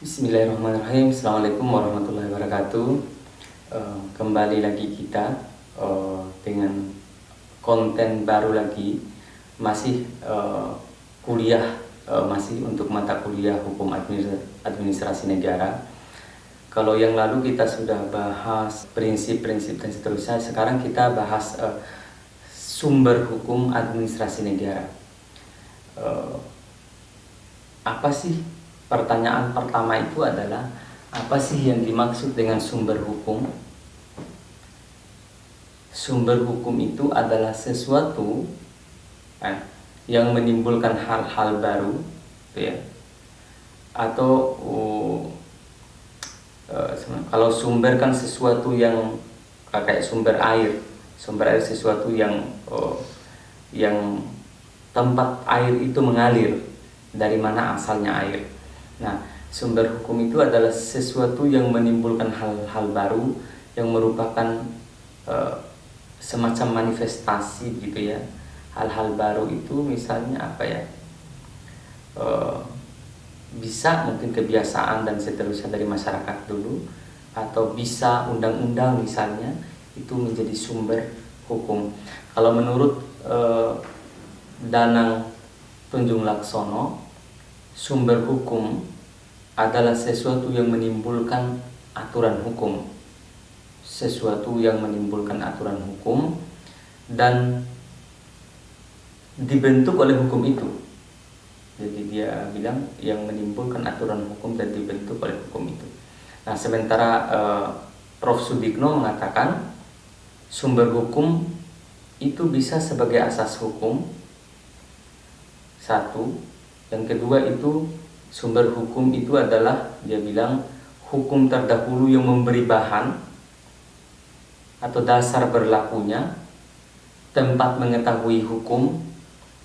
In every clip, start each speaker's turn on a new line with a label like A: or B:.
A: Bismillahirrahmanirrahim. Assalamualaikum warahmatullahi wabarakatuh. Kembali lagi kita dengan konten baru lagi. Masih kuliah, masih untuk mata kuliah Hukum Administrasi Negara. Kalau yang lalu kita sudah bahas prinsip-prinsip dan seterusnya. Sekarang kita bahas sumber hukum administrasi negara. Apa sih? Pertanyaan pertama itu adalah, apa sih yang dimaksud dengan sumber hukum? Sumber hukum itu adalah sesuatu yang menimbulkan hal-hal baru, ya. Atau kalau sumber kan sesuatu yang kayak sumber air. Sumber air sesuatu yang tempat air itu mengalir, dari mana asalnya air. Nah, sumber hukum itu adalah sesuatu yang menimbulkan hal-hal baru, yang merupakan semacam manifestasi gitu ya. Hal-hal baru itu misalnya apa ya? Bisa mungkin kebiasaan dan seterusnya dari masyarakat dulu, atau bisa undang-undang misalnya, itu menjadi sumber hukum. Kalau menurut Danang Tunjung Laksono, sumber hukum adalah sesuatu yang menimbulkan aturan hukum. Sesuatu yang menimbulkan aturan hukum dan dibentuk oleh hukum itu. Jadi dia bilang yang menimbulkan aturan hukum dan dibentuk oleh hukum itu. Nah, sementara Prof. Sudikno mengatakan sumber hukum itu bisa sebagai asas hukum. Satu. Yang kedua itu sumber hukum itu adalah, dia bilang, hukum terdahulu yang memberi bahan atau dasar berlakunya, tempat mengetahui hukum,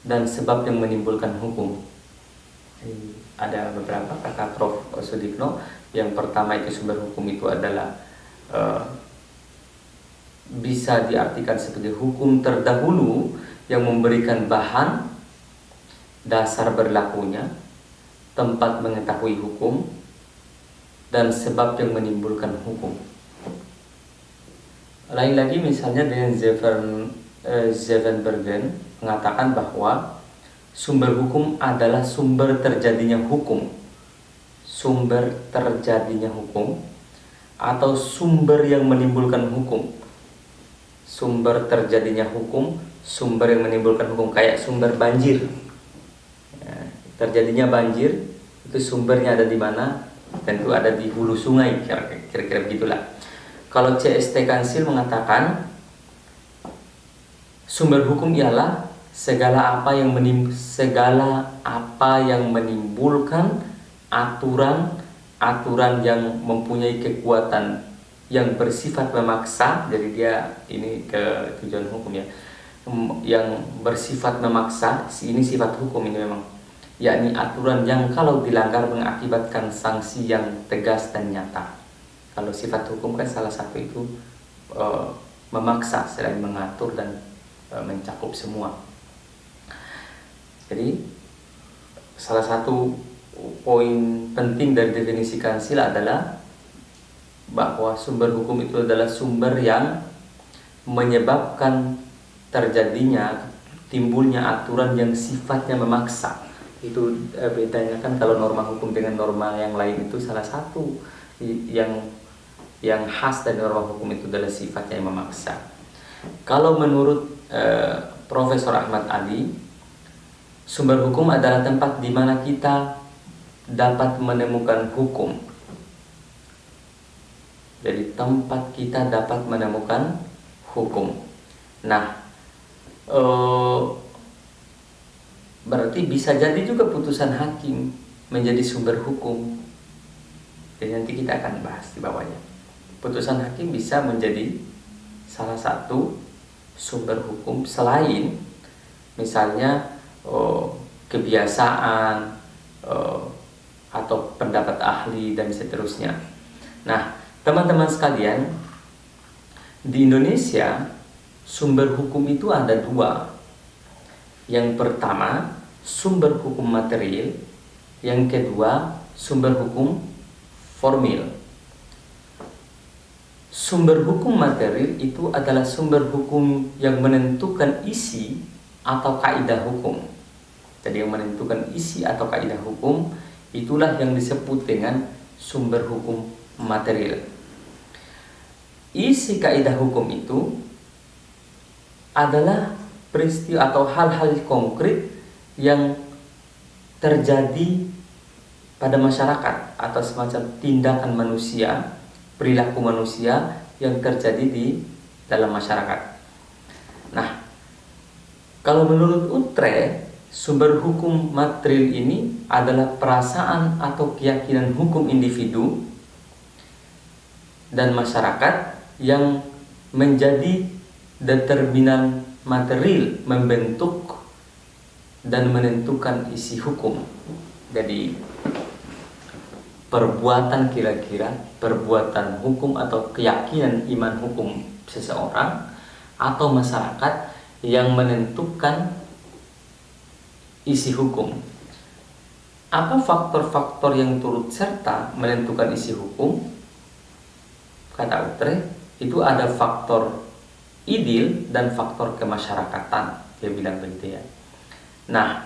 A: dan sebab yang menimbulkan hukum. Jadi, ada beberapa kata Prof. Sudikno. Yang pertama itu sumber hukum itu adalah bisa diartikan sebagai hukum terdahulu yang memberikan bahan, dasar berlakunya, tempat mengetahui hukum, dan sebab yang menimbulkan hukum. Lain lagi misalnya dengan Zevenbergen mengatakan bahwa sumber hukum adalah sumber terjadinya hukum. Sumber terjadinya hukum atau sumber yang menimbulkan hukum. Sumber terjadinya hukum, sumber yang menimbulkan hukum, kayak sumber banjir. Terjadinya banjir itu sumbernya ada di mana? Tentu ada di hulu sungai, kira-kira begitulah. Kalau CST Kansil mengatakan sumber hukum ialah segala apa yang menimbulkan aturan yang mempunyai kekuatan yang bersifat memaksa. Jadi dia ini ke tujuan hukum ya, yang bersifat memaksa. Ini sifat hukum ini memang, yakni aturan yang kalau dilanggar mengakibatkan sanksi yang tegas dan nyata. Kalau sifat hukum kan salah satu itu memaksa selain mengatur dan mencakup semua. Jadi salah satu poin penting dari definisi Kansil adalah bahwa sumber hukum itu adalah sumber yang menyebabkan terjadinya, timbulnya aturan yang sifatnya memaksa. Itu bedanya kan, kalau norma hukum dengan norma yang lain itu salah satu yang khas dari norma hukum itu adalah sifatnya yang memaksa. Kalau menurut Profesor Ahmad Ali, sumber hukum adalah tempat di mana kita dapat menemukan hukum. Jadi tempat kita dapat menemukan hukum. Nah, berarti bisa jadi juga putusan hakim menjadi sumber hukum. Dan nanti kita akan bahas di bawahnya. Putusan hakim bisa menjadi salah satu sumber hukum selain misalnya kebiasaan atau pendapat ahli dan seterusnya. Nah, teman-teman sekalian, di Indonesia sumber hukum itu ada dua. Yang pertama, sumber hukum material. Yang kedua, sumber hukum formil. Sumber hukum material itu adalah sumber hukum yang menentukan isi atau kaidah hukum. Jadi yang menentukan isi atau kaidah hukum itulah yang disebut dengan sumber hukum material. Isi kaidah hukum itu adalah peristiwa atau hal-hal konkret yang terjadi pada masyarakat atau semacam tindakan manusia, perilaku manusia yang terjadi di dalam masyarakat. Nah, kalau menurut Utrecht, sumber hukum material ini adalah perasaan atau keyakinan hukum individu dan masyarakat yang menjadi determinan material membentuk dan menentukan isi hukum. Jadi perbuatan kira-kira, perbuatan hukum atau keyakinan iman hukum seseorang atau masyarakat yang menentukan isi hukum. Apa faktor-faktor yang turut serta menentukan isi hukum? Kata Utrecht, itu ada faktor idil dan faktor kemasyarakatan, dia bilang begitu ya. Nah,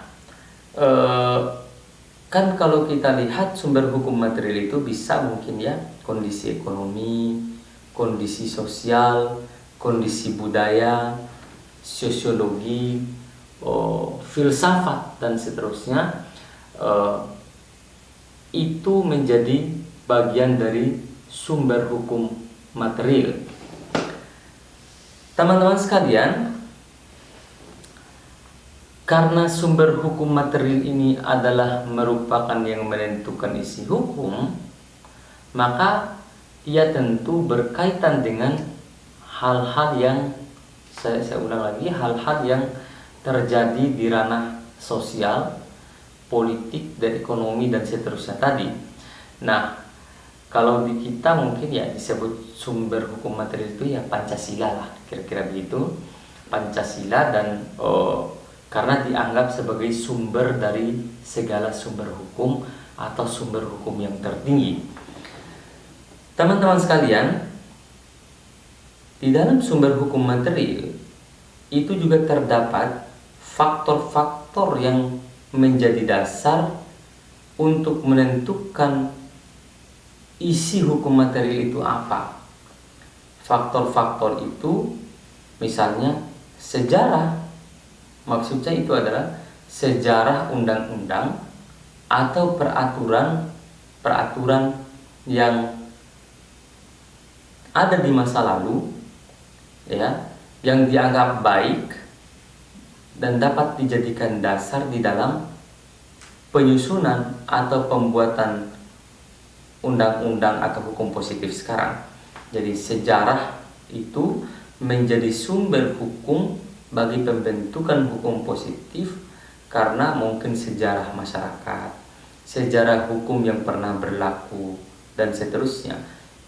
A: kan kalau kita lihat sumber hukum material itu bisa mungkin ya kondisi ekonomi, kondisi sosial, kondisi budaya, sosiologi, filsafat dan seterusnya. Itu menjadi bagian dari sumber hukum material. Teman-teman sekalian, karena sumber hukum material ini adalah merupakan yang menentukan isi hukum, maka ia tentu berkaitan dengan hal-hal yang saya ulang lagi, hal-hal yang terjadi di ranah sosial, politik, dan ekonomi dan seterusnya tadi. Nah, kalau di kita mungkin ya disebut sumber hukum material itu ya Pancasila lah, kira-kira begitu. Pancasila dan karena dianggap sebagai sumber dari segala sumber hukum atau sumber hukum yang tertinggi. Teman-teman sekalian, di dalam sumber hukum material itu juga terdapat faktor-faktor yang menjadi dasar untuk menentukan isi hukum material itu apa. Faktor-faktor itu misalnya sejarah. Maksudnya itu adalah sejarah undang-undang atau peraturan yang ada di masa lalu ya, yang dianggap baik dan dapat dijadikan dasar di dalam penyusunan atau pembuatan undang-undang atau hukum positif sekarang. Jadi sejarah itu menjadi sumber hukum bagi pembentukan hukum positif karena mungkin sejarah masyarakat, sejarah hukum yang pernah berlaku dan seterusnya.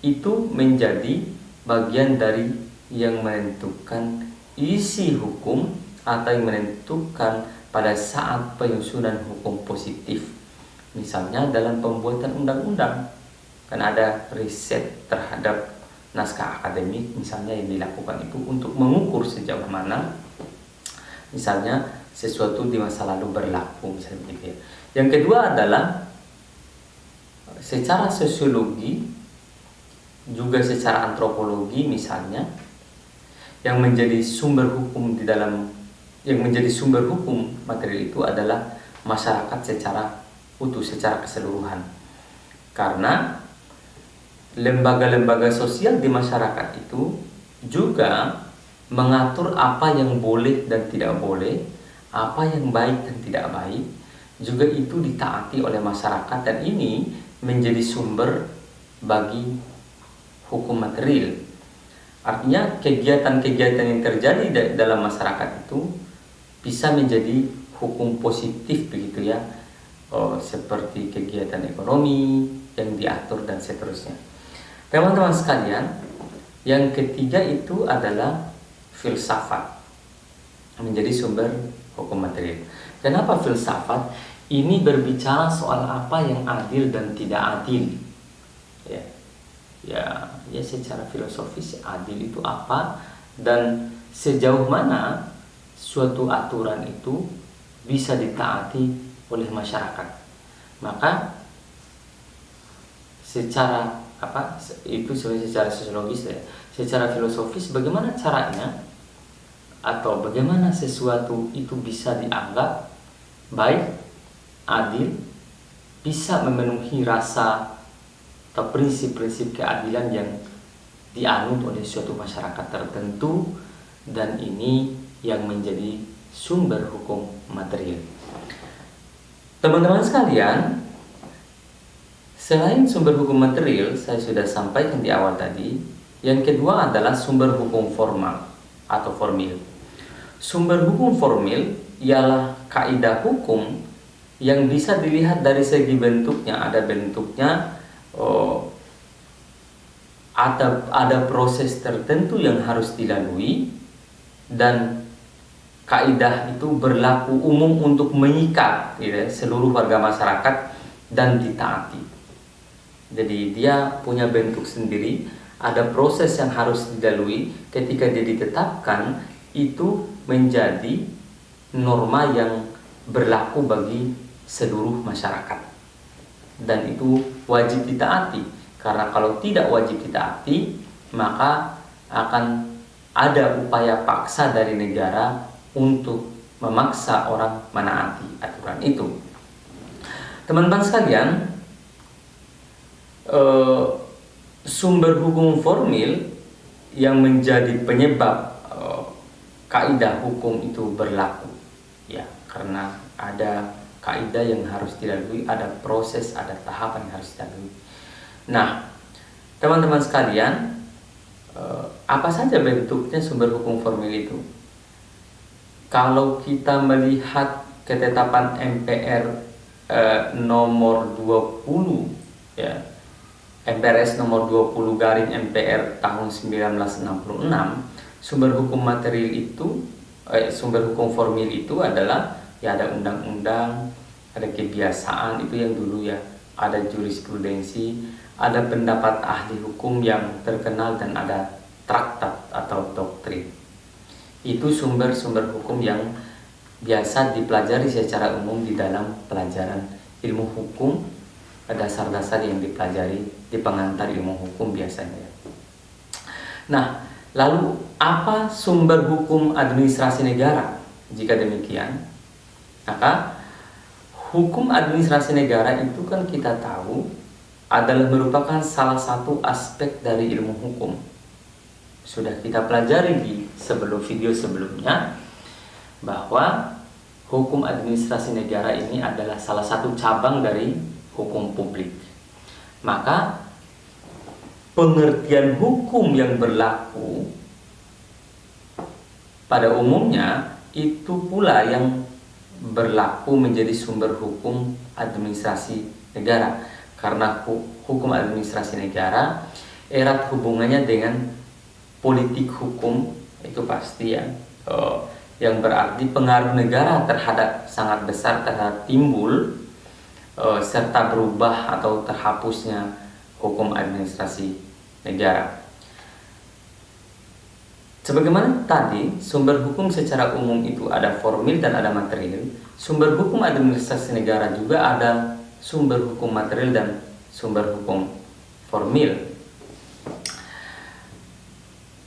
A: Itu menjadi bagian dari yang menentukan isi hukum atau yang menentukan pada saat penyusunan hukum positif. Misalnya dalam pembuatan undang-undang, kan ada riset terhadap naskah akademik misalnya yang dilakukan itu untuk mengukur sejauh mana misalnya sesuatu di masa lalu berlaku, misalnya begitu ya. Yang kedua adalah secara sosiologi juga secara antropologi misalnya, yang menjadi sumber hukum di dalam yang menjadi sumber hukum material itu adalah masyarakat secara utuh, secara keseluruhan. Karena lembaga-lembaga sosial di masyarakat itu juga mengatur apa yang boleh dan tidak boleh, apa yang baik dan tidak baik, juga itu ditaati oleh masyarakat, dan ini menjadi sumber bagi hukum material. Artinya kegiatan-kegiatan yang terjadi dalam masyarakat itu bisa menjadi hukum positif begitu ya, seperti kegiatan ekonomi yang diatur dan seterusnya. Teman-teman sekalian, yang ketiga itu adalah filsafat, menjadi sumber hukum material. Kenapa filsafat? Ini berbicara soal apa yang adil dan tidak adil. ya. Ya secara filosofis adil itu apa, dan sejauh mana suatu aturan itu bisa ditaati oleh masyarakat. Maka secara itu secara sosiologis ya, secara filosofis bagaimana caranya atau bagaimana sesuatu itu bisa dianggap baik, adil, bisa memenuhi rasa atau prinsip-prinsip keadilan yang dianut oleh suatu masyarakat tertentu, dan ini yang menjadi sumber hukum material. Teman-teman sekalian, selain sumber hukum material, saya sudah sampaikan di awal tadi, yang kedua adalah sumber hukum formal atau formil. Sumber hukum formil ialah kaidah hukum yang bisa dilihat dari segi bentuknya. Ada bentuknya, ada proses tertentu yang harus dilalui, dan kaidah itu berlaku umum untuk mengikat seluruh warga masyarakat dan ditaati. Jadi dia punya bentuk sendiri, ada proses yang harus dilalui. Ketika dia ditetapkan, itu menjadi norma yang berlaku bagi seluruh masyarakat, dan itu wajib ditaati. Karena kalau tidak wajib ditaati, maka akan ada upaya paksa dari negara untuk memaksa orang menaati aturan itu. Teman-teman sekalian, sumber hukum formil yang menjadi penyebab kaidah hukum itu berlaku, ya, karena ada kaidah yang harus dilalui, ada proses, ada tahapan yang harus dilalui. Nah, teman-teman sekalian, apa saja bentuknya sumber hukum formil itu? Kalau kita melihat ketetapan MPR nomor 20, ya, MPRS nomor 20 garing MPR tahun 1966, sumber hukum material itu, sumber hukum formil itu adalah, ya, ada undang-undang, ada kebiasaan, itu yang dulu ya, ada jurisprudensi, ada pendapat ahli hukum yang terkenal, dan ada traktat atau doktrin. Itu sumber-sumber hukum yang biasa dipelajari secara umum di dalam pelajaran ilmu hukum, dasar-dasar yang dipelajari di pengantar ilmu hukum biasanya. Nah, lalu apa sumber hukum administrasi negara? Jika demikian, maka hukum administrasi negara itu kan kita tahu adalah merupakan salah satu aspek dari ilmu hukum. Sudah kita pelajari di video sebelumnya bahwa hukum administrasi negara ini adalah salah satu cabang dari hukum publik. Maka pengertian hukum yang berlaku pada umumnya itu pula yang berlaku menjadi sumber hukum administrasi negara. Karena hukum administrasi negara erat hubungannya dengan politik hukum, itu pasti ya, yang berarti pengaruh negara sangat besar terhadap timbul serta berubah atau terhapusnya hukum administrasi negara. Sebagaimana tadi, sumber hukum secara umum itu ada formil dan ada material. Sumber hukum administrasi negara juga ada sumber hukum material dan sumber hukum formil.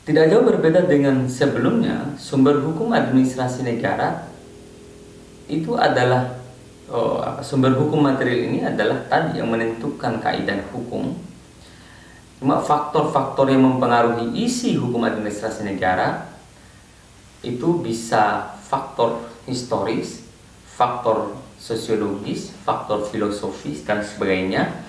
A: Tidak jauh berbeda dengan sebelumnya, sumber hukum administrasi negara itu adalah sumber hukum material ini adalah tadi yang menentukan kaidah hukum. Cuma faktor-faktor yang mempengaruhi isi hukum administrasi negara itu bisa faktor historis, faktor sosiologis, faktor filosofis dan sebagainya,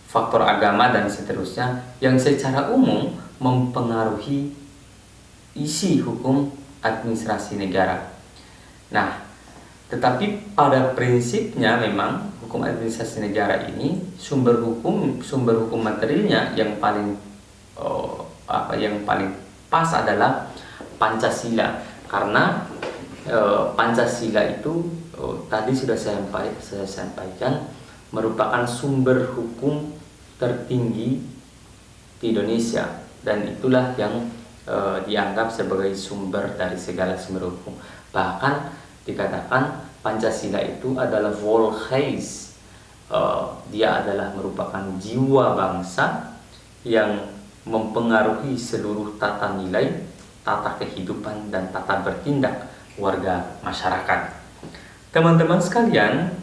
A: faktor agama dan seterusnya, yang secara umum mempengaruhi isi hukum administrasi negara. Nah, tetapi pada prinsipnya memang hukum administrasi negara ini sumber hukum materialnya yang paling pas adalah Pancasila, karena Pancasila itu tadi sudah saya sampaikan merupakan sumber hukum tertinggi di Indonesia, dan itulah yang dianggap sebagai sumber dari segala sumber hukum. Bahkan dikatakan Pancasila itu adalah Volkshuis, dia adalah merupakan jiwa bangsa yang mempengaruhi seluruh tata nilai, tata kehidupan, dan tata bertindak warga masyarakat. Teman-teman sekalian,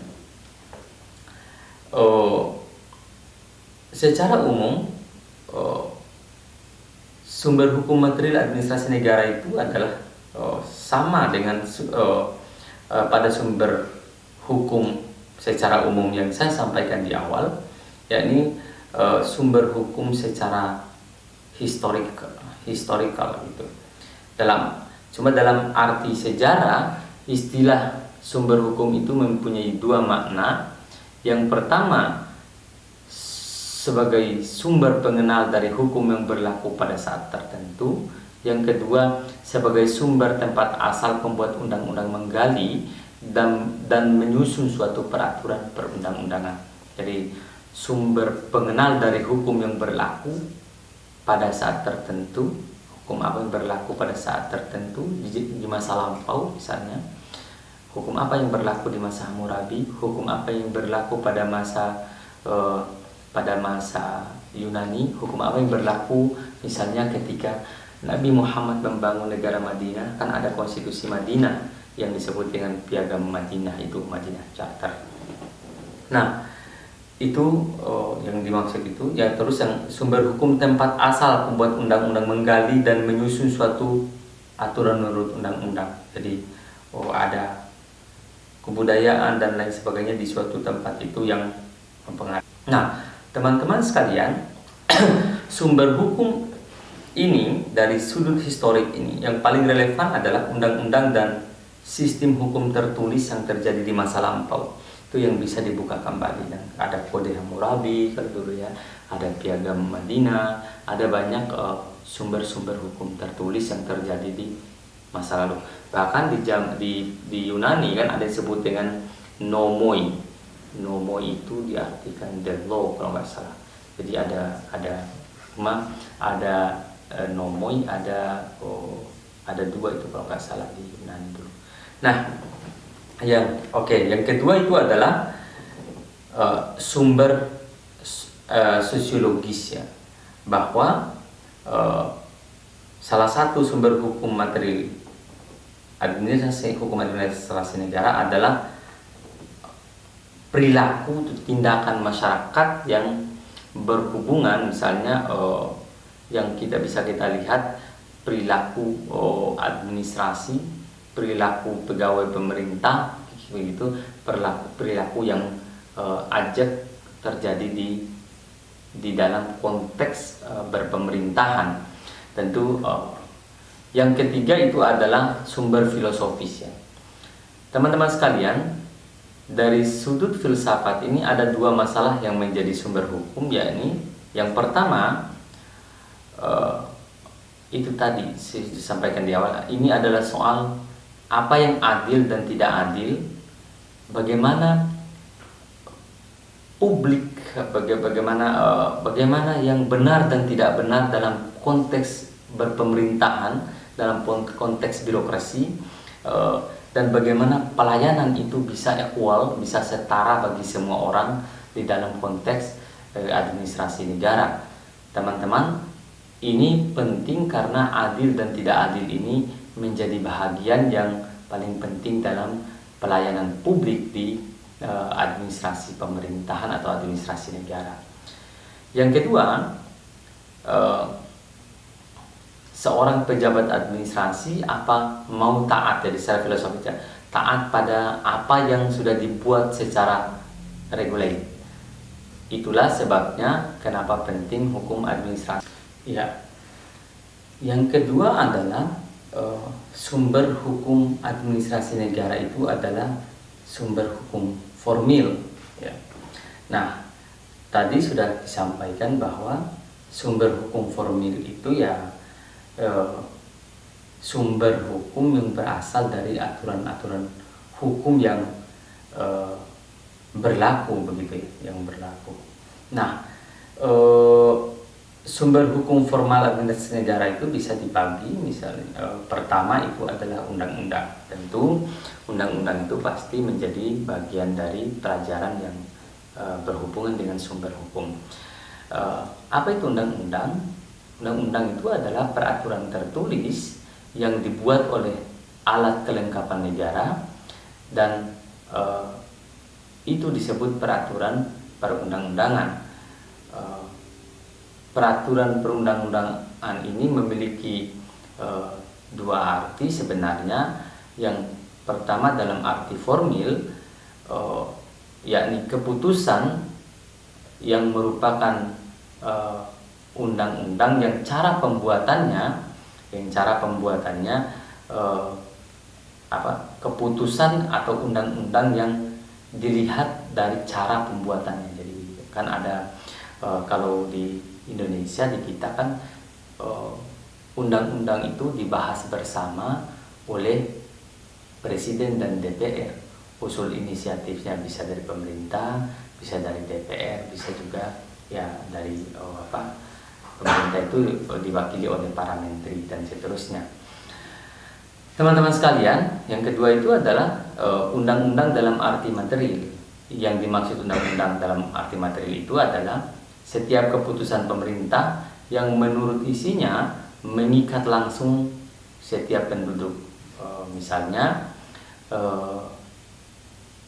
A: secara umum sumber hukum material administrasi negara itu adalah sama dengan pada sumber hukum secara umum yang saya sampaikan di awal, yakni sumber hukum secara historical gitu. Cuma dalam arti sejarah, istilah sumber hukum itu mempunyai dua makna. Yang pertama, sebagai sumber pengenal dari hukum yang berlaku pada saat tertentu. Yang kedua, sebagai sumber tempat asal pembuat undang-undang menggali dan menyusun suatu peraturan perundang-undangan. Jadi sumber pengenal dari hukum yang berlaku pada saat tertentu, hukum apa yang berlaku pada saat tertentu di masa lampau misalnya, hukum apa yang berlaku di masa Hammurabi, hukum apa yang berlaku pada masa Yunani, hukum apa yang berlaku misalnya ketika Nabi Muhammad membangun negara Madinah, kan ada konstitusi Madinah yang disebut dengan Piagam Madinah, itu Madinah Charter. Nah, itu yang dimaksud itu ya. Terus yang sumber hukum tempat asal pembuat undang-undang menggali dan menyusun suatu aturan menurut undang-undang. Jadi ada kebudayaan dan lain sebagainya di suatu tempat itu yang mempengaruhi. Nah, teman-teman sekalian, sumber hukum ini dari sudut historik ini yang paling relevan adalah undang-undang dan sistem hukum tertulis yang terjadi di masa lampau. Itu yang bisa dibuka kembali. Dan ada Kode Hammurabi kalau dulu ya, ada Piagam Madinah, ada banyak sumber-sumber hukum tertulis yang terjadi di masa lalu. Bahkan di Yunani kan ada disebut dengan nomoi. Nomoi itu diartikan the law kalau nggak salah. Jadi ada nomoi, ada dua itu kalau nggak salah di Yunani dulu. Nah, yang kedua itu adalah sumber sosiologis ya, bahwa salah satu sumber hukum materi hukum administrasi negara adalah perilaku tindakan masyarakat yang berhubungan, misalnya yang bisa kita lihat perilaku administrasi, perilaku pegawai pemerintah begitu, perilaku yang ajak terjadi di dalam konteks berpemerintahan. Tentu yang ketiga itu adalah sumber filosofis ya. Teman-teman sekalian, dari sudut filsafat ini ada dua masalah yang menjadi sumber hukum, yakni yang pertama itu tadi disampaikan di awal, ini adalah soal apa yang adil dan tidak adil, bagaimana publik, bagaimana yang benar dan tidak benar dalam konteks berpemerintahan, dalam konteks birokrasi, dan bagaimana pelayanan itu bisa equal, bisa setara bagi semua orang di dalam konteks administrasi negara. Teman-teman, ini penting karena adil dan tidak adil ini menjadi bahagian yang paling penting dalam pelayanan publik di administrasi pemerintahan atau administrasi negara. Yang kedua, seorang pejabat administrasi mau taat, jadi secara filosofisnya taat pada apa yang sudah dibuat secara reguler. Itulah sebabnya kenapa penting hukum administrasi. Ya. Yang kedua adalah sumber hukum administrasi negara itu adalah sumber hukum formil ya. Nah, tadi sudah disampaikan bahwa sumber hukum formil itu ya sumber hukum yang berasal dari aturan-aturan hukum yang berlaku begitu ya, yang berlaku. Nah, eh, sumber hukum formal administrasi negara itu bisa dibagi, misalnya pertama itu adalah undang-undang. Tentu undang-undang itu pasti menjadi bagian dari pelajaran yang berhubungan dengan sumber hukum. Apa itu undang-undang? Undang-undang itu adalah peraturan tertulis yang dibuat oleh alat kelengkapan negara dan itu disebut peraturan perundang-undangan. Peraturan perundang-undangan ini memiliki dua arti sebenarnya. Yang pertama dalam arti formil, yakni keputusan yang merupakan undang-undang yang cara pembuatannya keputusan atau undang-undang yang dilihat dari cara pembuatannya. Jadi kan ada kalau di Indonesia, di kita kan undang-undang itu dibahas bersama oleh Presiden dan DPR. Usul inisiatifnya bisa dari pemerintah, bisa dari DPR, bisa juga ya dari pemerintah itu diwakili oleh para menteri dan seterusnya. Teman-teman sekalian, yang kedua itu adalah undang-undang dalam arti material. Yang dimaksud undang-undang dalam arti material itu adalah setiap keputusan pemerintah yang menurut isinya mengikat langsung setiap penduduk. Misalnya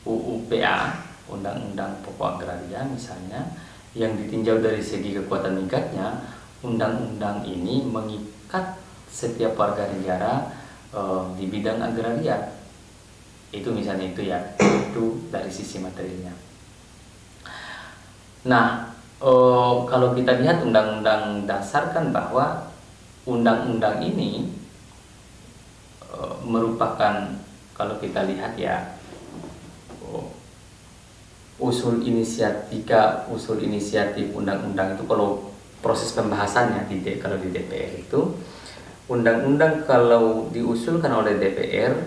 A: UUPA, Undang-Undang Pokok Agraria misalnya, yang ditinjau dari segi kekuatan mengikatnya, undang-undang ini mengikat setiap warga negara di bidang agraria. Itu misalnya itu dari sisi materialnya. Nah, kalau kita lihat undang-undang dasar kan bahwa undang-undang ini merupakan, kalau kita lihat usul inisiatif undang-undang itu, kalau proses pembahasannya kalau di DPR itu, undang-undang kalau diusulkan oleh DPR,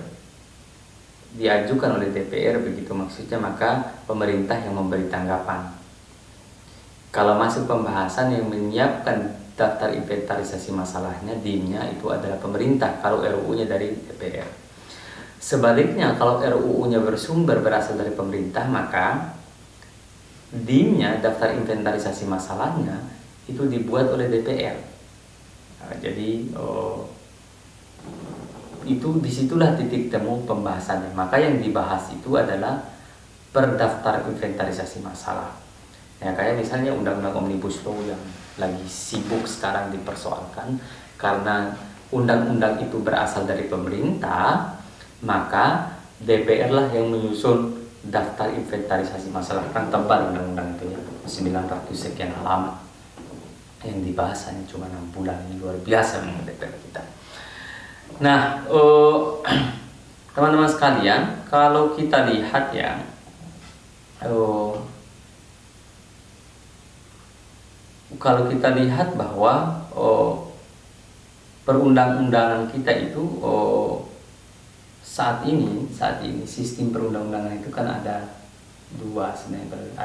A: diajukan oleh DPR begitu maksudnya, maka pemerintah yang memberi tanggapan. Kalau masuk pembahasan, yang menyiapkan daftar inventarisasi masalahnya, DIM-nya itu adalah pemerintah kalau RUU-nya dari DPR. Sebaliknya, kalau RUU-nya berasal dari pemerintah, maka DIM-nya, daftar inventarisasi masalahnya, itu dibuat oleh DPR. Nah, jadi itu disitulah titik temu pembahasannya. Maka yang dibahas itu adalah perdaftar inventarisasi masalah. Ya, kayak misalnya undang-undang Omnibus Law yang lagi sibuk sekarang dipersoalkan, karena undang-undang itu berasal dari pemerintah, maka DPR lah yang menyusun daftar inventarisasi masalah. Kan tebal undang-undang itu ya, 900 sekian halaman. Yang dibahas hanya cuma 6 bulan, ini luar biasa memang DPR kita. Nah, teman-teman sekalian, kalau kita lihat kalau kita lihat bahwa perundang-undangan kita itu saat ini sistem perundang-undangan itu kan ada dua sebenarnya.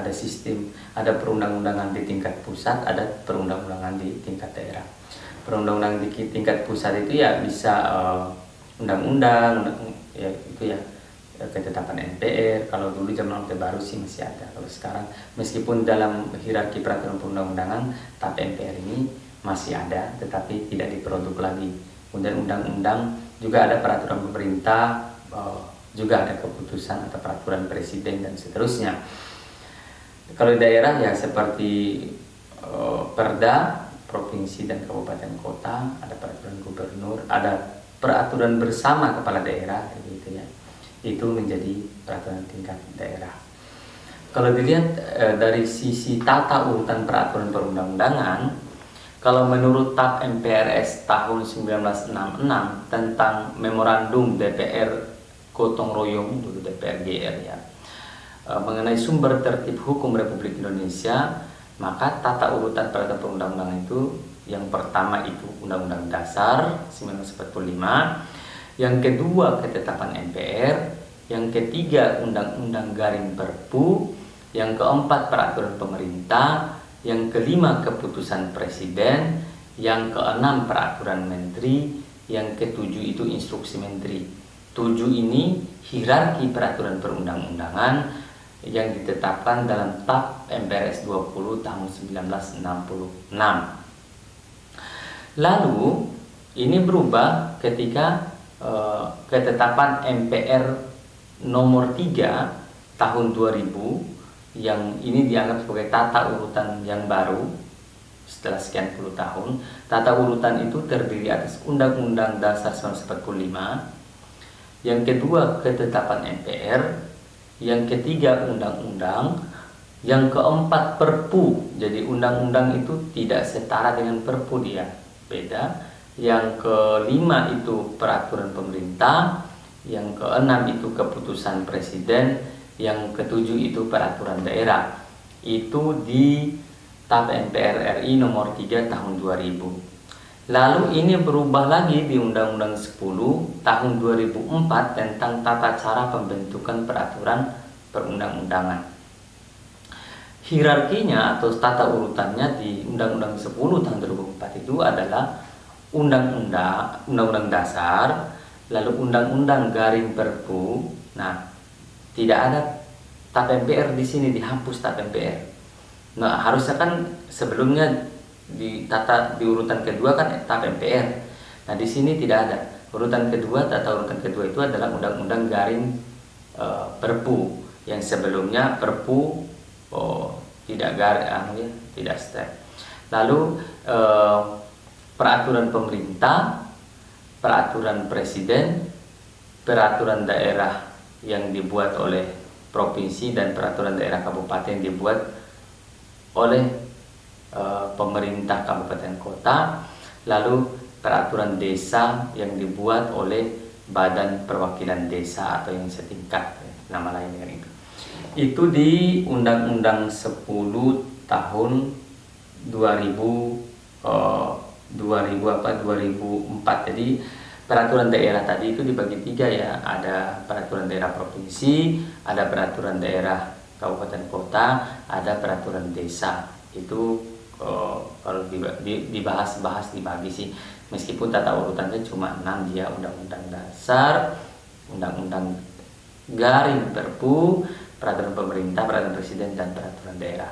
A: Ada perundang-undangan di tingkat pusat, ada perundang-undangan di tingkat daerah. Perundang-undangan di tingkat pusat itu ya bisa undang-undang ya itu ya, ketetapan MPR. Kalau dulu zaman Orde Baru sih masih ada. Kalau sekarang meskipun dalam hierarki peraturan perundang-undangan, TAP MPR ini masih ada, tetapi tidak diproduk lagi. Kemudian undang-undang juga ada, peraturan pemerintah juga ada, keputusan atau peraturan presiden dan seterusnya. Kalau di daerah ya seperti Perda provinsi dan kabupaten kota, ada peraturan gubernur, ada peraturan bersama kepala daerah gitu ya. Itu menjadi peraturan tingkat daerah. Kalau dilihat dari sisi tata urutan peraturan perundang-undangan, kalau menurut TAP MPRS tahun 1966 tentang Memorandum DPR Gotong Royong, dulu DPR GR ya, mengenai sumber tertib hukum Republik Indonesia, maka tata urutan peraturan perundang-undangan itu, yang pertama itu Undang-Undang Dasar 1945, yang kedua ketetapan MPR, yang ketiga Undang-Undang Garing Perpu, yang keempat peraturan pemerintah, yang kelima keputusan presiden, yang keenam peraturan menteri, yang ketujuh itu instruksi menteri. 7 ini hierarki peraturan perundang-undangan yang ditetapkan dalam TAP MPRS 20 tahun 1966. Lalu ini berubah ketika ketetapan MPR nomor 3 tahun 2000 yang ini dianggap sebagai tata urutan yang baru setelah sekian puluh tahun. Tata urutan itu terdiri atas Undang-Undang Dasar 1945, yang kedua ketetapan MPR, yang ketiga undang-undang, yang keempat perpu. Jadi undang-undang itu tidak setara dengan perpu, dia beda. Yang kelima itu peraturan pemerintah, yang keenam itu keputusan presiden, yang ketujuh itu peraturan daerah. Itu di TAP MPR RI nomor 3 tahun 2000. Lalu ini berubah lagi di Undang-Undang 10 tahun 2004 tentang tata cara pembentukan peraturan perundang-undangan. Hierarkinya atau tata urutannya di Undang-Undang 10 tahun 2004 itu adalah Undang-Undang Dasar, lalu Undang-Undang Garing Perpu. Nah, tidak ada TAP MPR di sini, dihapus TAP MPR. Nah, harusnya kan sebelumnya di urutan kedua kan TAP MPR. Nah, di sini tidak ada. Urutan kedua, tata urutan kedua itu adalah Undang-Undang Garing Perpu, yang sebelumnya Perpu tidak garing, tidak step. Lalu peraturan pemerintah, peraturan presiden, peraturan daerah yang dibuat oleh provinsi, dan peraturan daerah kabupaten yang dibuat oleh pemerintah kabupaten kota, lalu peraturan desa yang dibuat oleh Badan Perwakilan Desa atau yang setingkat, nama lain dengan itu. Itu di Undang-Undang 10 tahun 2004. Jadi peraturan daerah tadi itu dibagi 3 ya, ada peraturan daerah provinsi, ada peraturan daerah kabupaten kota, ada peraturan desa. Itu kalau dibahas dibagi sih, meskipun tata urutannya cuma 6 dia, Undang-Undang Dasar, Undang-Undang Garing Perpu, peraturan pemerintah, peraturan presiden, dan peraturan daerah.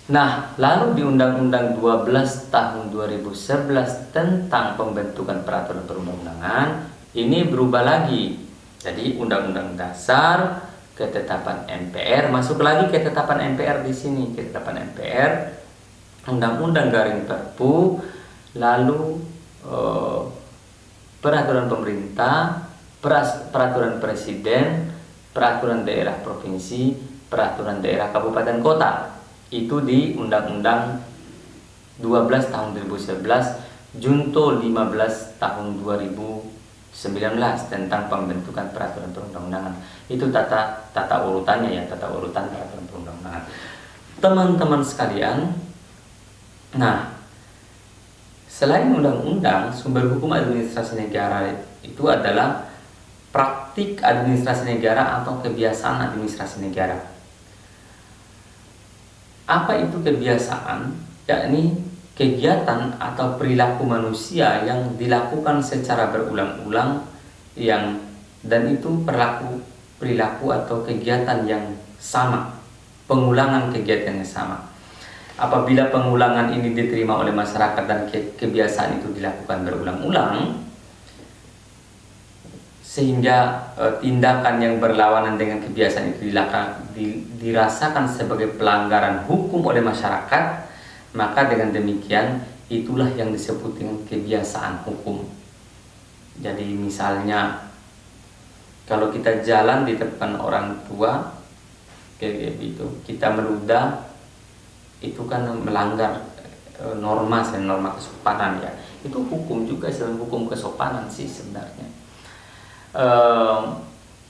A: Nah, lalu di Undang-Undang 12 tahun 2011 tentang pembentukan peraturan perundang-undangan ini berubah lagi. Jadi Undang-Undang Dasar, ketetapan MPR, masuk lagi ketetapan MPR di sini, ketetapan MPR, Undang-Undang Garing Perpu, lalu peraturan pemerintah, peraturan presiden, peraturan daerah provinsi, peraturan daerah kabupaten kota. Itu di Undang-Undang 12 tahun 2011, Junto 15 tahun 2019 tentang pembentukan peraturan perundang-undangan. Itu tata urutannya ya, tata urutan peraturan perundang-undangan. Teman-teman sekalian, nah, selain undang-undang, sumber hukum administrasi negara itu adalah praktik administrasi negara atau kebiasaan administrasi negara. Apa itu kebiasaan? Yakni kegiatan atau perilaku manusia yang dilakukan secara berulang-ulang dan itu perilaku atau kegiatan yang sama, pengulangan kegiatan yang sama. Apabila pengulangan ini diterima oleh masyarakat dan kebiasaan itu dilakukan berulang-ulang, sehingga tindakan yang berlawanan dengan kebiasaan itu dirasakan sebagai pelanggaran hukum oleh masyarakat, maka dengan demikian itulah yang disebut dengan kebiasaan hukum. Jadi misalnya kalau kita jalan di depan orang tua kayak gitu, kita meludah, itu kan melanggar norma kesopanan ya. Itu hukum juga, selain hukum kesopanan sih sebenarnya.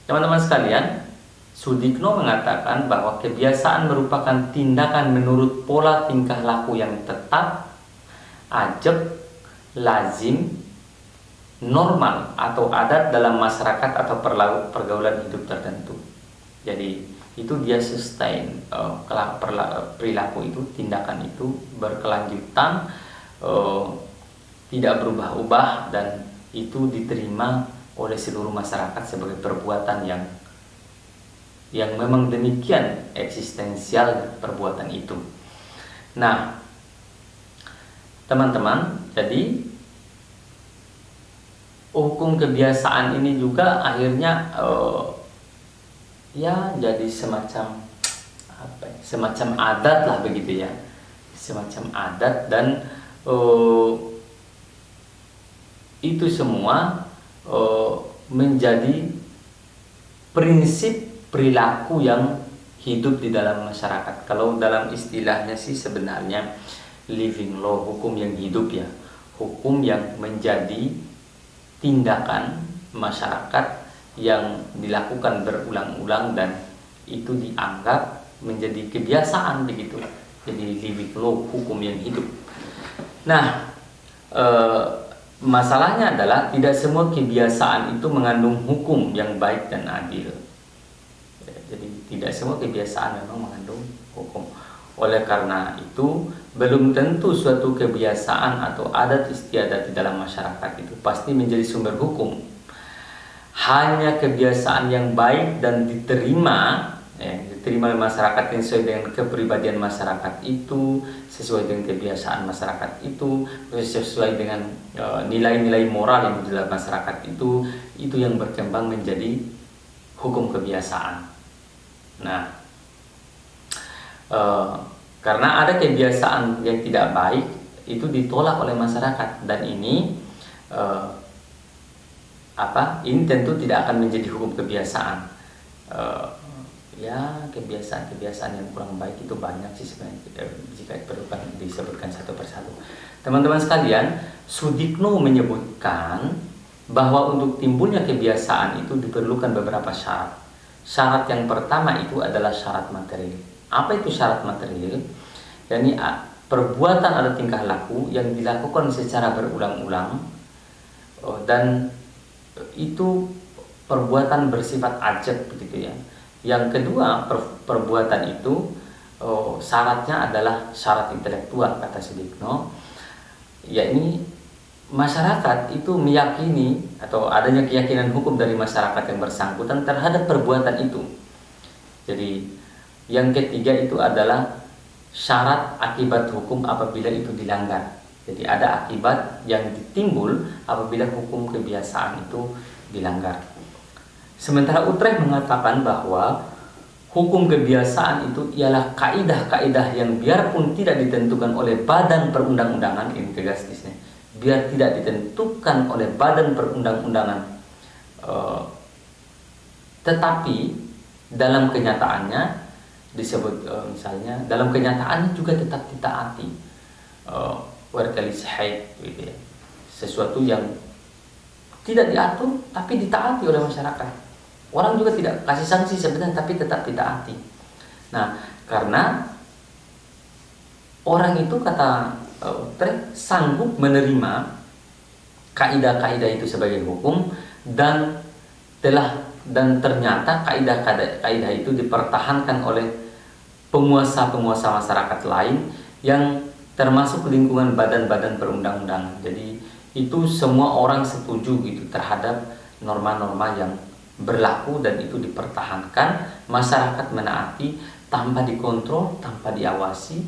A: Teman-teman sekalian, Sudikno mengatakan bahwa kebiasaan merupakan tindakan menurut pola tingkah laku yang tetap, ajeb, lazim, normal atau adat dalam masyarakat atau pergaulan hidup tertentu. Jadi itu dia sustain perilaku itu, tindakan itu berkelanjutan, tidak berubah-ubah, dan itu diterima oleh seluruh masyarakat sebagai perbuatan yang memang demikian eksistensial perbuatan itu. Nah, teman-teman, jadi hukum kebiasaan ini juga akhirnya ya jadi semacam semacam adat lah begitu ya, semacam adat, dan itu semua menjadi prinsip perilaku yang hidup di dalam masyarakat. Kalau dalam istilahnya sih sebenarnya living law, hukum yang hidup ya, hukum yang menjadi tindakan masyarakat yang dilakukan berulang-ulang dan itu dianggap menjadi kebiasaan begitu. Jadi living law, hukum yang hidup. Nah, masalahnya adalah tidak semua kebiasaan itu mengandung hukum yang baik dan adil. Jadi tidak semua kebiasaan memang mengandung hukum. Oleh karena itu, belum tentu suatu kebiasaan atau adat istiadat di dalam masyarakat itu pasti menjadi sumber hukum. Hanya kebiasaan yang baik dan diterima oleh masyarakat yang sesuai dengan kepribadian masyarakat itu, sesuai dengan kebiasaan masyarakat itu, sesuai dengan nilai-nilai moral yang di dalam masyarakat itu yang berkembang menjadi hukum kebiasaan. Nah, karena ada kebiasaan yang tidak baik itu ditolak oleh masyarakat, dan ini tentu tidak akan menjadi hukum kebiasaan. Ya, kebiasaan yang kurang baik itu banyak sih sebenarnya, jika perlukan disebutkan satu persatu. Teman-teman sekalian, Sudikno menyebutkan bahwa untuk timbulnya kebiasaan itu diperlukan beberapa syarat. Syarat yang pertama itu adalah syarat material. Apa itu syarat material? yakni perbuatan atau tingkah laku yang dilakukan secara berulang-ulang dan itu perbuatan bersifat ajab begitu ya. Yang kedua, perbuatan itu syaratnya adalah syarat intelektual kata Sudikno, yakni masyarakat itu meyakini atau adanya keyakinan hukum dari masyarakat yang bersangkutan terhadap perbuatan itu. Jadi yang ketiga itu adalah syarat akibat hukum apabila itu dilanggar. Jadi ada akibat yang ditimbul apabila hukum kebiasaan itu dilanggar. Sementara Utrecht mengatakan bahwa hukum kebiasaan itu ialah kaidah-kaidah yang biarpun tidak ditentukan oleh badan perundang-undangan, ini tegas di sini, biar tidak ditentukan oleh badan perundang-undangan, tetapi dalam kenyataannya disebut misalnya dalam kenyataannya juga tetap ditaati, gitu ya. Sesuatu yang tidak diatur tapi ditaati oleh masyarakat. Orang juga tidak kasih sanksi sebenarnya tapi tetap ditaati. Nah, karena orang itu kata Utrecht sanggup menerima kaidah-kaidah itu sebagai hukum dan ternyata kaidah-kaidah itu dipertahankan oleh penguasa-penguasa masyarakat lain yang termasuk lingkungan badan-badan perundang-undangan. Jadi itu semua orang setuju gitu terhadap norma-norma yang berlaku dan itu dipertahankan, masyarakat menaati tanpa dikontrol, tanpa diawasi.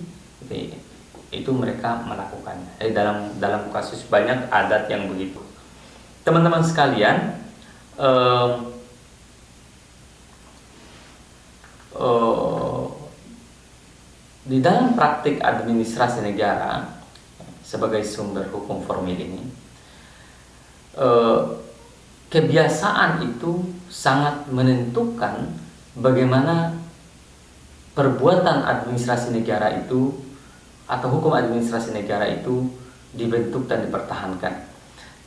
A: Itu mereka melakukannya. Dalam kasus banyak adat yang begitu. Teman-teman sekalian, di dalam praktik administrasi negara sebagai sumber hukum formil ini, kebiasaan itu sangat menentukan bagaimana perbuatan administrasi negara itu atau hukum administrasi negara itu dibentuk dan dipertahankan.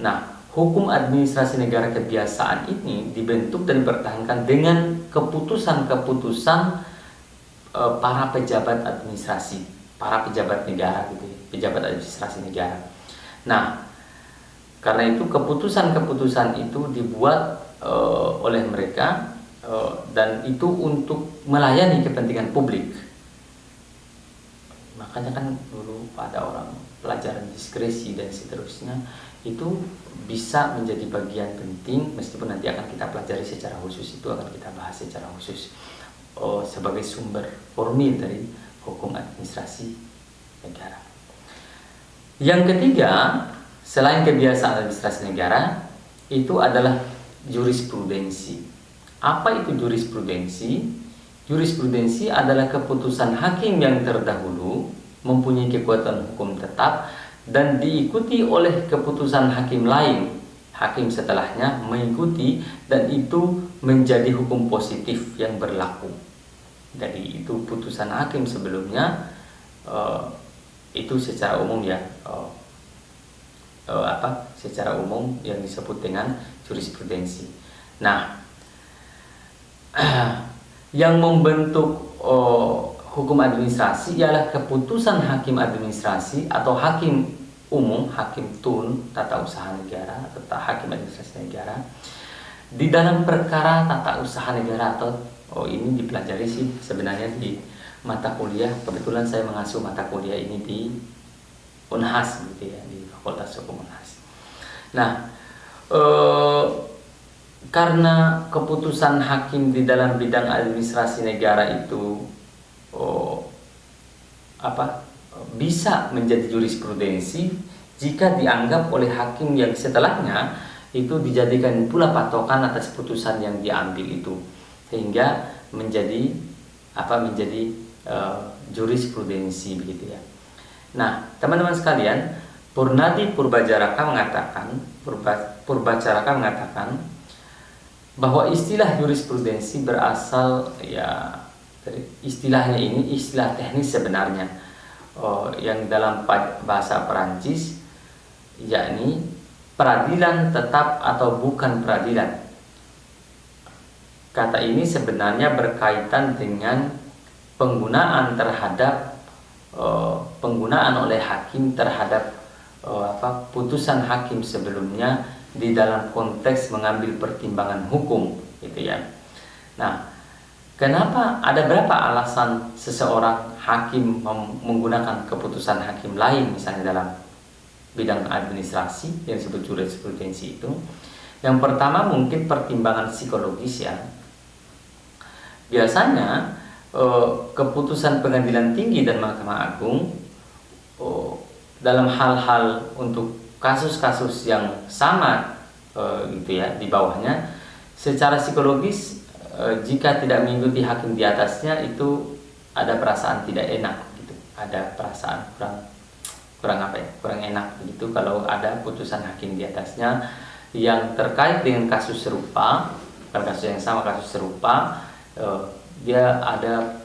A: Nah, hukum administrasi negara kebiasaan ini dibentuk dan dipertahankan dengan keputusan-keputusan para pejabat administrasi, para pejabat negara gitu, pejabat administrasi negara. Nah, karena itu keputusan-keputusan itu dibuat oleh mereka dan itu untuk melayani kepentingan publik. Makanya kan dulu pada orang pelajaran diskresi dan seterusnya itu bisa menjadi bagian penting, meskipun nanti akan kita pelajari secara khusus, itu akan kita bahas secara khusus sebagai sumber formil dari hukum administrasi negara. Yang ketiga, selain kebiasaan administrasi negara, itu adalah jurisprudensi. Apa itu jurisprudensi? Jurisprudensi adalah keputusan hakim yang terdahulu mempunyai kekuatan hukum tetap dan diikuti oleh keputusan hakim lain. Hakim setelahnya mengikuti dan itu menjadi hukum positif yang berlaku. Jadi itu putusan hakim sebelumnya itu secara umum ya secara umum yang disebut dengan jurisprudensi. Nah, yang membentuk hukum administrasi ialah keputusan hakim administrasi atau hakim umum, hakim tun tata usaha negara atau hakim administrasi negara di dalam perkara tata usaha negara atau ini dipelajari sih sebenarnya di mata kuliah. Kebetulan saya mengasuh mata kuliah ini di Unhas gitu ya, di Fakultas Hukum Unhas. Nah, karena keputusan hakim di dalam bidang administrasi negara itu bisa menjadi jurisprudensi jika dianggap oleh hakim yang setelahnya itu dijadikan pula patokan atas putusan yang diambil itu, sehingga menjadi jurisprudensi begitu ya. Nah, teman-teman sekalian, Purnadi Purbacaraka mengatakan bahwa istilah jurisprudensi berasal ya dari istilahnya ini istilah teknis sebenarnya yang dalam bahasa Perancis yakni peradilan tetap atau bukan peradilan. Kata ini sebenarnya berkaitan dengan penggunaan oleh hakim terhadap putusan hakim sebelumnya di dalam konteks mengambil pertimbangan hukum gitu ya. Nah, kenapa ada berapa alasan seseorang hakim menggunakan keputusan hakim lain misalnya dalam bidang administrasi yang disebut jurisprudensi itu? Yang pertama mungkin pertimbangan psikologis ya. Biasanya keputusan pengadilan tinggi dan Mahkamah Agung dalam hal-hal untuk kasus-kasus yang sama gitu ya di bawahnya, secara psikologis jika tidak mengikuti hakim di atasnya itu ada perasaan tidak enak gitu, ada perasaan kurang enak begitu kalau ada putusan hakim di atasnya yang terkait dengan kasus serupa, kasus yang sama, kasus serupa, dia ada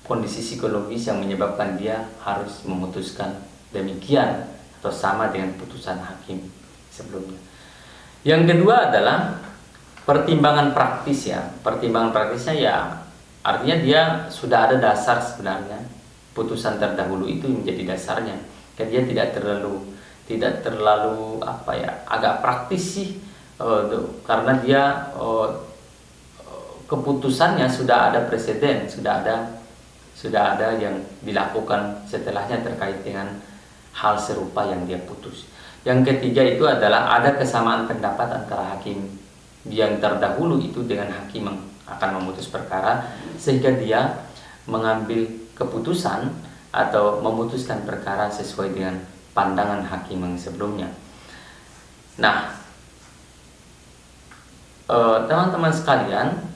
A: kondisi psikologis yang menyebabkan dia harus memutuskan demikian atau sama dengan putusan hakim sebelumnya. Yang kedua adalah pertimbangan praktis ya. Pertimbangan praktisnya ya artinya dia sudah ada dasar sebenarnya, putusan terdahulu itu menjadi dasarnya. Dia tidak terlalu agak praktis sih karena dia keputusannya sudah ada presiden, sudah ada yang dilakukan setelahnya terkait dengan hal serupa yang dia putus. Yang ketiga itu adalah ada kesamaan pendapat antara hakim yang terdahulu itu dengan hakim yang akan memutus perkara, sehingga dia mengambil keputusan atau memutuskan perkara sesuai dengan pandangan hakim yang sebelumnya. Nah, teman-teman sekalian,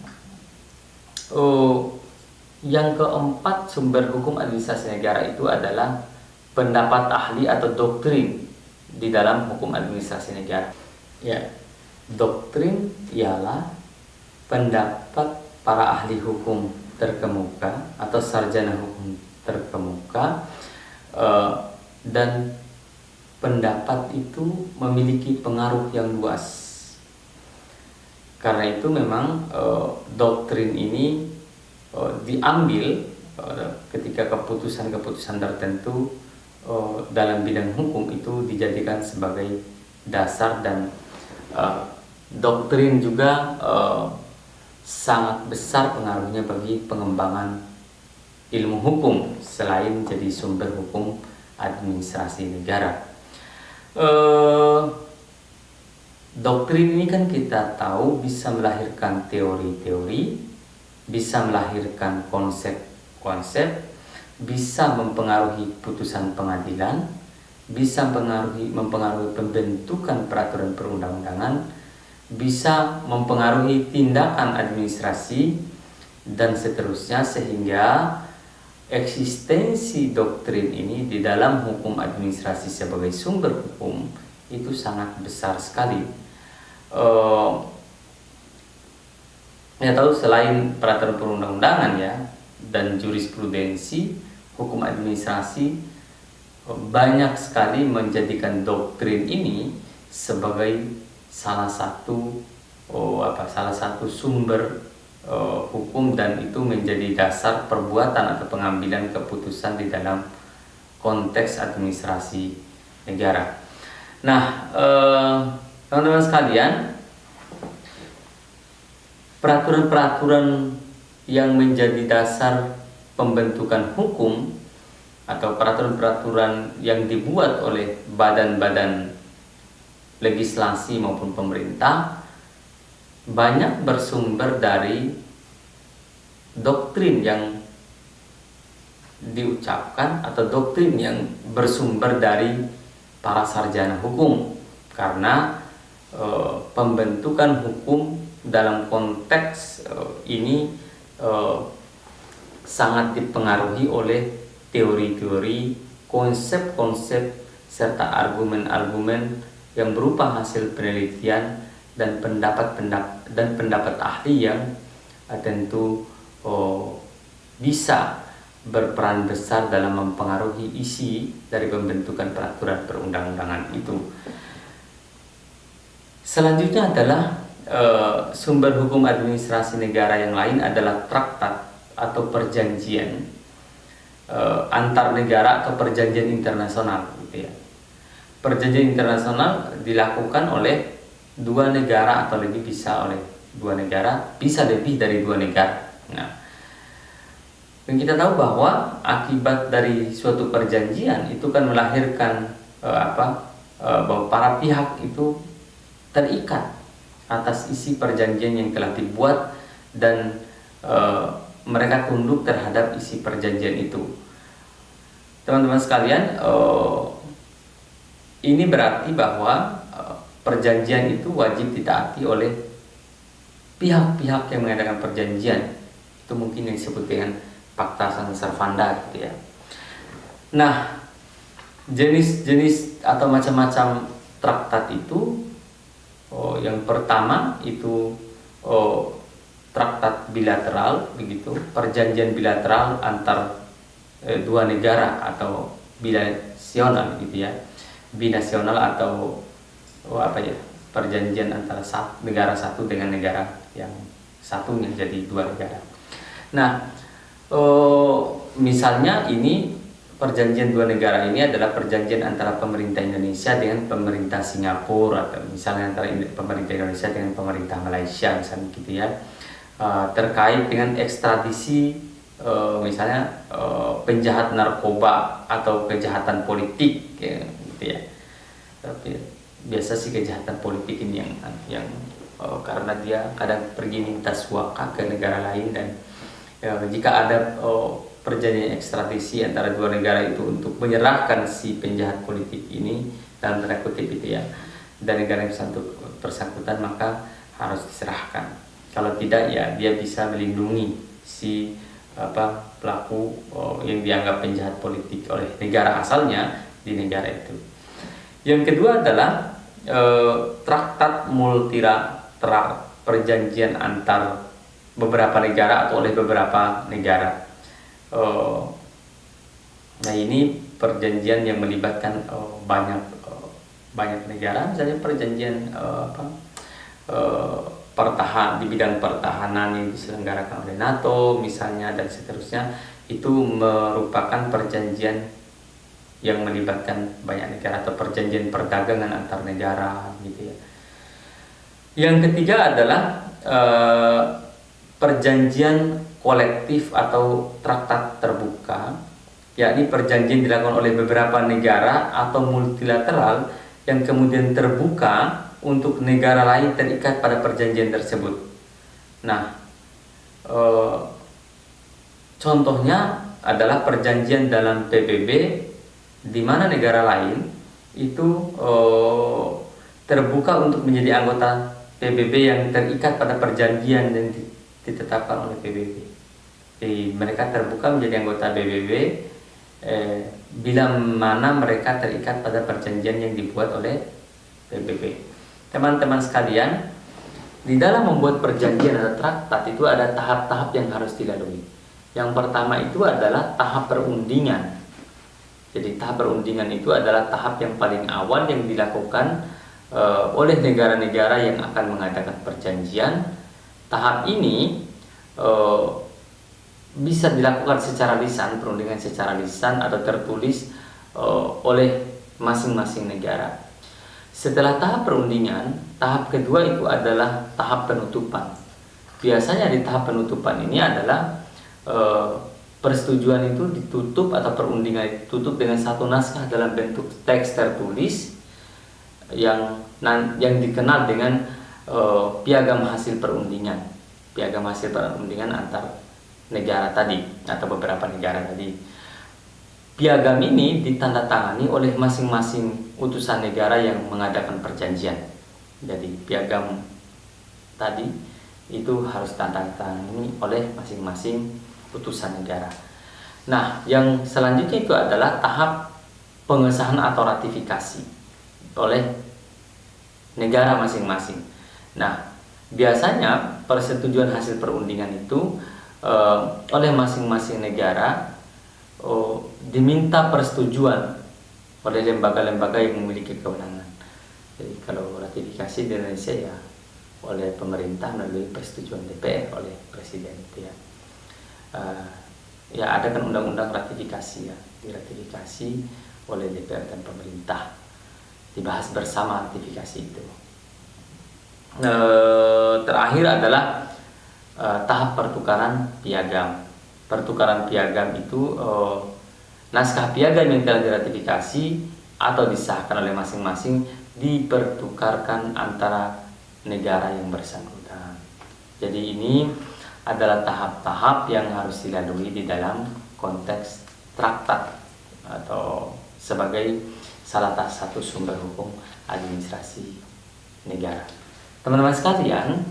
A: yang keempat sumber hukum administrasi negara itu adalah pendapat ahli atau doktrin di dalam hukum administrasi negara. Ya, doktrin ialah pendapat para ahli hukum terkemuka atau sarjana hukum terkemuka, dan pendapat itu memiliki pengaruh yang luas. Karena itu memang doktrin ini diambil ketika keputusan-keputusan tertentu dalam bidang hukum itu dijadikan sebagai dasar, dan doktrin juga sangat besar pengaruhnya bagi pengembangan ilmu hukum selain jadi sumber hukum administrasi negara. Doktrin ini kan kita tahu bisa melahirkan teori-teori, bisa melahirkan konsep-konsep, bisa mempengaruhi putusan pengadilan, bisa mempengaruhi pembentukan peraturan perundang-undangan, bisa mempengaruhi tindakan administrasi, dan seterusnya, sehingga eksistensi doktrin ini di dalam hukum administrasi sebagai sumber hukum itu sangat besar sekali. Ya tahu, selain peraturan perundang-undangan ya dan jurisprudensi, hukum administrasi banyak sekali menjadikan doktrin ini sebagai salah satu sumber hukum, dan itu menjadi dasar perbuatan atau pengambilan keputusan di dalam konteks administrasi negara. Nah, teman-teman sekalian, peraturan-peraturan yang menjadi dasar pembentukan hukum atau peraturan-peraturan yang dibuat oleh badan-badan legislasi maupun pemerintah banyak bersumber dari doktrin yang diucapkan atau doktrin yang bersumber dari para sarjana hukum, karena pembentukan hukum dalam konteks ini sangat dipengaruhi oleh teori-teori, konsep-konsep, serta argumen-argumen yang berupa hasil penelitian dan pendapat ahli yang tentu bisa berperan besar dalam mempengaruhi isi dari pembentukan peraturan perundang-undangan itu. Selanjutnya adalah sumber hukum administrasi negara yang lain adalah traktat atau perjanjian antar negara atau perjanjian internasional gitu ya. Perjanjian internasional dilakukan oleh dua negara atau lebih, bisa oleh dua negara, bisa lebih dari dua negara. Nah, dan kita tahu bahwa akibat dari suatu perjanjian itu kan melahirkan bahwa para pihak itu terikat atas isi perjanjian yang telah dibuat, dan mereka tunduk terhadap isi perjanjian itu. Teman-teman sekalian, ini berarti bahwa perjanjian itu wajib ditaati oleh pihak-pihak yang mengadakan perjanjian. Itu mungkin yang disebut dengan Pacta Sunt Servanda gitu ya. Nah, jenis-jenis atau macam-macam traktat itu, yang pertama itu traktat bilateral, begitu, perjanjian bilateral antar dua negara atau binasional gitu ya. Binasional atau perjanjian antara negara satu dengan negara yang satunya, jadi dua negara. Nah, misalnya ini perjanjian dua negara ini adalah perjanjian antara pemerintah Indonesia dengan pemerintah Singapura, atau misalnya antara pemerintah Indonesia dengan pemerintah Malaysia misalnya gitu ya, terkait dengan ekstradisi misalnya penjahat narkoba atau kejahatan politik gitu ya. Tapi biasa sih kejahatan politik ini yang karena dia kadang pergi minta suaka ke negara lain, dan jika ada perjanjian ekstradisi antara dua negara itu untuk menyerahkan si penjahat politik ini dalam tanda kutip itu ya, dan negara yang bersangkutan, maka harus diserahkan. Kalau tidak ya dia bisa melindungi si pelaku yang dianggap penjahat politik oleh negara asalnya di negara itu. Yang kedua adalah traktat multilateral, perjanjian antar beberapa negara atau oleh beberapa negara. Nah, ini perjanjian yang melibatkan banyak negara, misalnya perjanjian di bidang pertahanan yang diselenggarakan oleh NATO misalnya, dan seterusnya. Itu merupakan perjanjian yang melibatkan banyak negara atau perjanjian perdagangan antar negara gitu ya. Yang ketiga adalah perjanjian kolektif atau traktat terbuka, yakni perjanjian dilakukan oleh beberapa negara atau multilateral yang kemudian terbuka untuk negara lain terikat pada perjanjian tersebut. Nah, contohnya adalah perjanjian dalam PBB, di mana negara lain itu terbuka untuk menjadi anggota PBB yang terikat pada perjanjian yang ditetapkan oleh PBB. Jadi mereka terbuka menjadi anggota PBB bila mana mereka terikat pada perjanjian yang dibuat oleh PBB. Teman-teman sekalian, di dalam membuat perjanjian atau traktat itu ada tahap-tahap yang harus dilalui. Yang pertama itu adalah tahap perundingan. Jadi tahap perundingan itu adalah tahap yang paling awal yang dilakukan oleh negara-negara yang akan mengadakan perjanjian. Tahap ini bisa dilakukan secara lisan, perundingan secara lisan atau tertulis oleh masing-masing negara. Setelah tahap perundingan, tahap kedua itu adalah tahap penutupan. Biasanya di tahap penutupan ini adalah persetujuan itu ditutup atau perundingan ditutup dengan satu naskah dalam bentuk teks tertulis yang dikenal dengan piagam hasil perundingan. Piagam hasil perundingan antar negara tadi atau beberapa negara tadi. Piagam ini ditandatangani oleh masing-masing utusan negara yang mengadakan perjanjian. Jadi piagam tadi itu harus ditandatangani oleh masing-masing utusan negara. Nah, yang selanjutnya itu adalah tahap pengesahan atau ratifikasi oleh negara masing-masing. Nah, biasanya persetujuan hasil perundingan itu oleh masing-masing negara diminta persetujuan oleh lembaga-lembaga yang memiliki kewenangan. Jadi kalau ratifikasi di Indonesia ya oleh pemerintah melalui persetujuan DPR oleh presiden itu ya. Ya ada kan undang-undang ratifikasi ya, diratifikasi oleh DPR dan pemerintah, dibahas bersama ratifikasi itu. Terakhir adalah tahap pertukaran piagam. Pertukaran piagam itu naskah piagam yang telah diratifikasi atau disahkan oleh masing-masing dipertukarkan antara negara yang bersangkutan. Jadi ini adalah tahap-tahap yang harus dilalui di dalam konteks traktat atau sebagai salah satu sumber hukum administrasi negara. Teman-teman sekalian,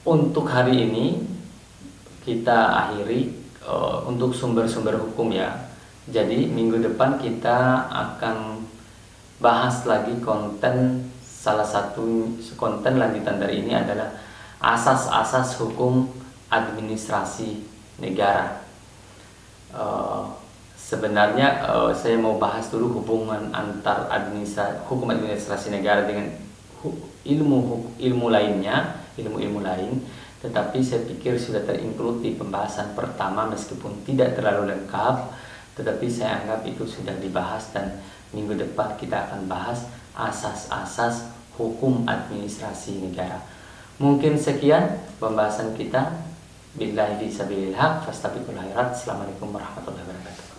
A: untuk hari ini kita akhiri untuk sumber-sumber hukum ya. Jadi minggu depan kita akan bahas lagi konten, salah satu konten lanjutan dari ini adalah asas-asas hukum administrasi negara. Sebenarnya saya mau bahas dulu hubungan antar hukum administrasi negara dengan ilmu lainnya, ilmu lain. Tetapi saya pikir sudah terinclude di pembahasan pertama meskipun tidak terlalu lengkap. Tetapi saya anggap itu sudah dibahas dan minggu depan kita akan bahas asas-asas hukum administrasi negara. Mungkin sekian pembahasan kita. Billahi fisabilillah, fastabiqul khairat. Assalamualaikum warahmatullahi wabarakatuh.